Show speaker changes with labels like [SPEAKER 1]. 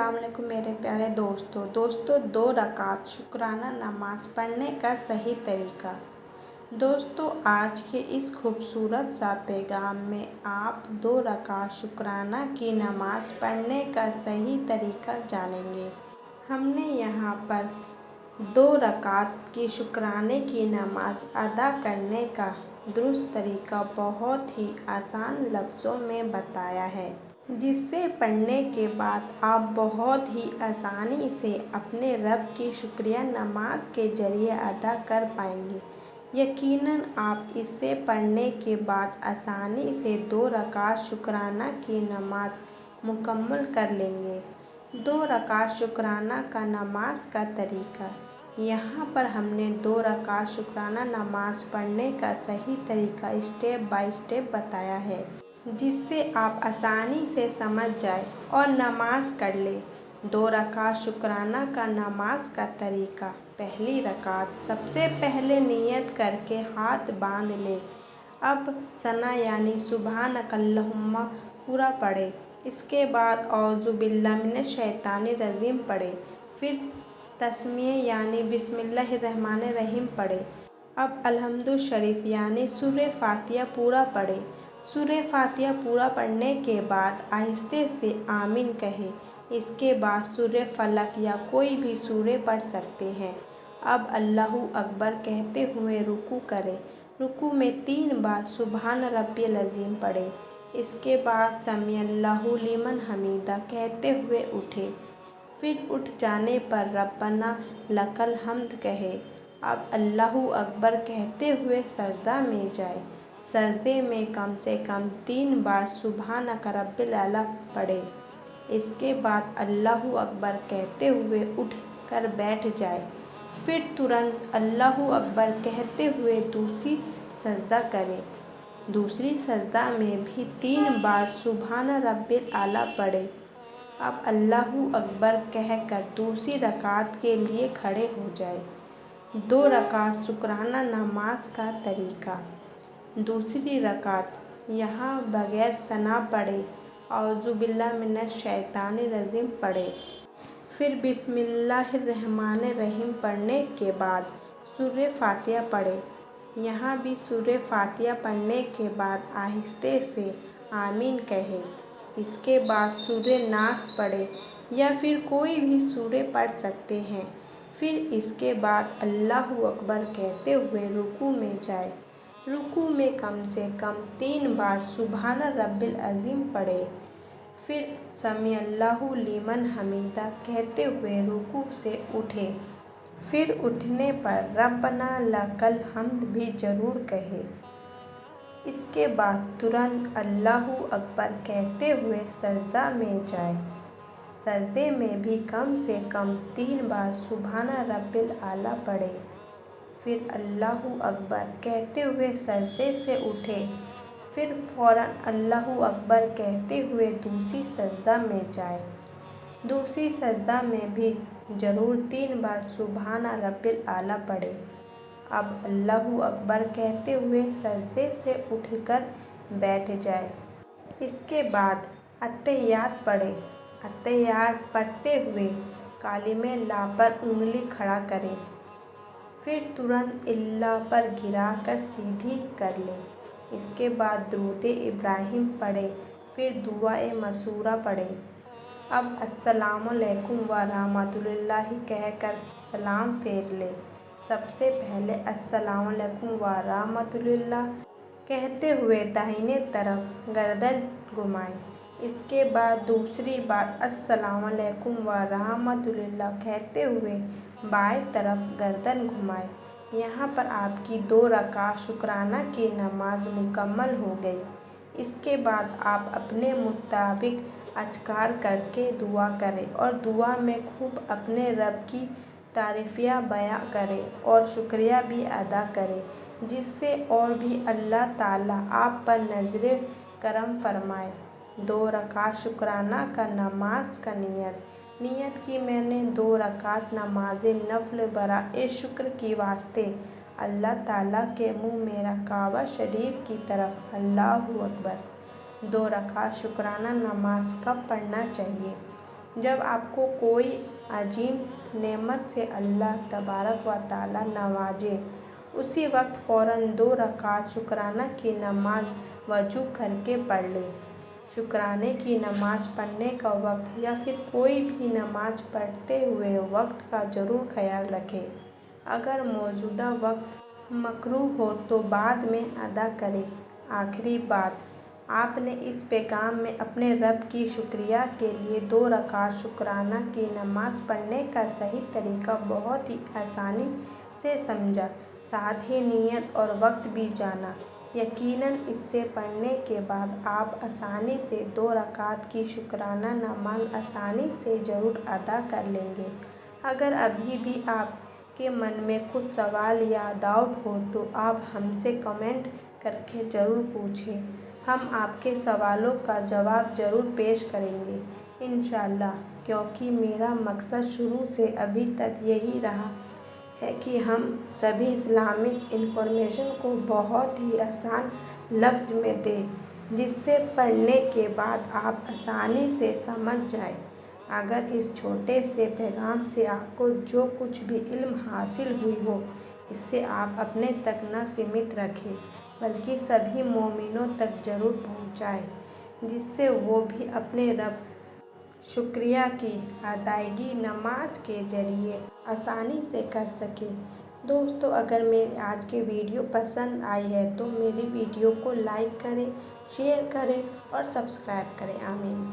[SPEAKER 1] अस्सलाम वालेकुम मेरे प्यारे दोस्तों 2 रकात शुक्राना नमाज पढ़ने का सही तरीका। दोस्तों, आज के इस खूबसूरत सा पैगाम में आप 2 रकात शुक्राना की नमाज पढ़ने का सही तरीका जानेंगे। हमने यहाँ पर 2 रकात की शुक्राने की नमाज अदा करने का दुरुस्त तरीका बहुत ही आसान लफ्ज़ों में बताया है, जिससे पढ़ने के बाद आप बहुत ही आसानी से अपने रब की शुक्रिया नमाज के ज़रिए अदा कर पाएंगे। यकीनन आप इससे पढ़ने के बाद आसानी से 2 रकात शुक्राना की नमाज मुकम्मल कर लेंगे। 2 रकात शुक्राना का नमाज का तरीका। यहाँ पर हमने 2 रकात शुक्राना नमाज पढ़ने का सही तरीका स्टेप बाय स्टेप बताया है, जिससे आप आसानी से समझ जाए और नमाज कर ले। 2 रकात शुक्राना का नमाज का तरीका। पहली रकात, सबसे पहले नियत करके हाथ बांध ले। अब सना यानी सुबहानक अल्लाहुम्मा पूरा पढ़े। इसके बाद औज़ु बिल्लाहि मिनश शैतानिर रजीम पढ़े। फिर तस्मीह यानी बिस्मिल्लाहिर्रहमानिर्रहीम पढ़े। अब अलहम्दु शरीफ यानी सूरह फातिहा पूरा पढ़े। सूरह फातिहा पूरा पढ़ने के बाद आहिस्ते से आमीन कहे। इसके बाद सूरह फलक या कोई भी सूरह पढ़ सकते हैं। अब अल्लाहु अकबर कहते हुए रुकू करें। रुकू में 3 बार सुबहान रब्बियल अज़ीम पढ़े। इसके बाद समी अल्लाहु लिमन हमीदा कहते हुए उठे। फिर उठ जाने पर रब्बना लकल हम्द कहे। अब अल्लाहु अकबर कहते हुए सजदा में जाए। सजदे में कम से कम 3 बार सुबहानक रब्बिल आला पढ़े। इसके बाद अल्लाहु अकबर कहते हुए उठ कर बैठ जाए। फिर तुरंत अल्लाहु अकबर कहते हुए दूसरी सजदा करे। दूसरी सजदा में भी 3 बार सुबहान रब्बिल आला पढ़े। अब अल्लाहु अकबर कहकर दूसरी रकात के लिए खड़े हो जाए। 2 रकात शुक्राना नमाज का तरीका। दूसरी रकात, यहाँ बगैर सना पढ़े औज़ु बिल्लाहि मिनश शैतानिर रजीम पढ़े। फिर बिस्मिल्लाहिर्रहमानिर्रहीम पढ़ने के बाद सूरह फातिहा पढ़े। यहाँ भी सूरह फातिहा पढ़ने के बाद आहिस्ते से आमीन कहे। इसके बाद सूरह नास पढ़े या फिर कोई भी सूरह पढ़ सकते हैं। फिर इसके बाद अल्लाहु अकबर कहते हुए रुकू में जाए। रुकू में कम से कम 3 बार सुबहान रब्बिल अज़ीम पढ़े। फिर समी अल्लाहु लिमन हमीदा कहते हुए रुकू से उठे। फिर उठने पर रब्बना लकल हम्द भी ज़रूर कहे। इसके बाद तुरंत अल्लाहु अकबर कहते हुए सजदा में जाए। सजदे में भी कम से कम 3 बार सुबहान रब्बिल आला पढ़े। फिर अल्लाहु अकबर कहते हुए सजदे से उठे। फिर फ़ौरन अल्लाहु अकबर कहते हुए दूसरी सजदा में जाए। दूसरी सजदा में भी ज़रूर 3 बार सुबहान रब्बिल आला पढ़े। अब अल्लाहु अकबर कहते हुए सजदे से उठकर बैठ जाए। इसके बाद अत्तहियात पढ़े। अत्तहियात पढ़ते हुए कालिमे ला पर उंगली खड़ा करें। फिर तुरंत इल्ला पर गिरा कर सीधी कर ले। इसके बाद दुरूद इब्राहिम पढ़े। फिर दुआए मसूरा पढ़े। अब अस्सलामुअलैकुम व रहमतुल्लाहि कहकर सलाम फेर ले। सबसे पहले अस्सलामुअलैकुम व रहमतुल्लाह कहते हुए दाहिने तरफ गर्दन घुमाएं। इसके बाद दूसरी बार अस्सलामुअलैकुम व रहमतुल्लाह कहते हुए बाएं तरफ गर्दन घुमाएं। यहाँ पर आपकी 2 रकात शुक्राना की नमाज मुकम्मल हो गई। इसके बाद आप अपने मुताबिक अज़कार करके दुआ करें और दुआ में खूब अपने रब की तारीफ़ियाँ बयां करें और शुक्रिया भी अदा करें, जिससे और भी अल्लाह ताला आप पर नज़रे करम फरमाए। 2 रकात शुक्राना का नमाज का नियत की मैंने 2 रकात नमाज नफ़ल बराए शुक्र की वास्ते अल्लाह ताला के मुँह मेरा काबा शरीफ की तरफ। अल्लाहु अकबर। 2 रकात शुक्राना नमाज कब पढ़ना चाहिए? جب آپ کو کوئی عظیم نعمت سے اللہ تبارک و تعالیٰ نوازے، اسی وقت فوراً 2 رکعت شکرانہ کی نماز وضو کر کے پڑھ لیں۔ شکرانے کی نماز پڑھنے کا وقت یا پھر کوئی بھی نماز پڑھتے ہوئے وقت کا ضرور خیال رکھیں۔ اگر موجودہ وقت مکروہ ہو تو بعد میں ادا کریں۔ آخری بات، آپ نے اس پیغام میں اپنے رب کی شکریہ کے لیے 2 رکعت شکرانہ کی نماز پڑھنے کا صحیح طریقہ بہت ہی آسانی سے سمجھا، ساتھ ہی نیت اور وقت بھی جانا۔ یقیناً اسے پڑھنے کے بعد آپ آسانی سے 2 رکعت کی شکرانہ نماز آسانی سے ضرور ادا کر لیں گے۔ اگر ابھی بھی آپ کے من میں کچھ سوال یا ڈاؤٹ ہو تو آپ ہم سے کمنٹ کر کے ضرور پوچھیں، ہم آپ کے سوالوں کا جواب ضرور پیش کریں گے انشاءاللہ، کیونکہ میرا مقصد شروع سے ابھی تک یہی رہا ہے کہ ہم سبھی اسلامک انفارمیشن کو بہت ہی آسان لفظ میں دیں، جس سے پڑھنے کے بعد آپ آسانی سے سمجھ جائیں۔ اگر اس چھوٹے سے پیغام سے آپ کو جو کچھ بھی علم حاصل ہوئی ہو، اس سے آپ اپنے تک نہ سمت رکھیں بلکہ سبھی مومنوں تک ضرور پہنچائیں، جس سے وہ بھی اپنے رب شکریہ کی ادائیگی نماز کے ذریعے آسانی سے کر سکیں۔ دوستو، اگر میری آج کی ویڈیو پسند آئی ہے تو میری ویڈیو کو لائک کریں، شیئر کریں اور سبسکرائب کریں۔ آمین۔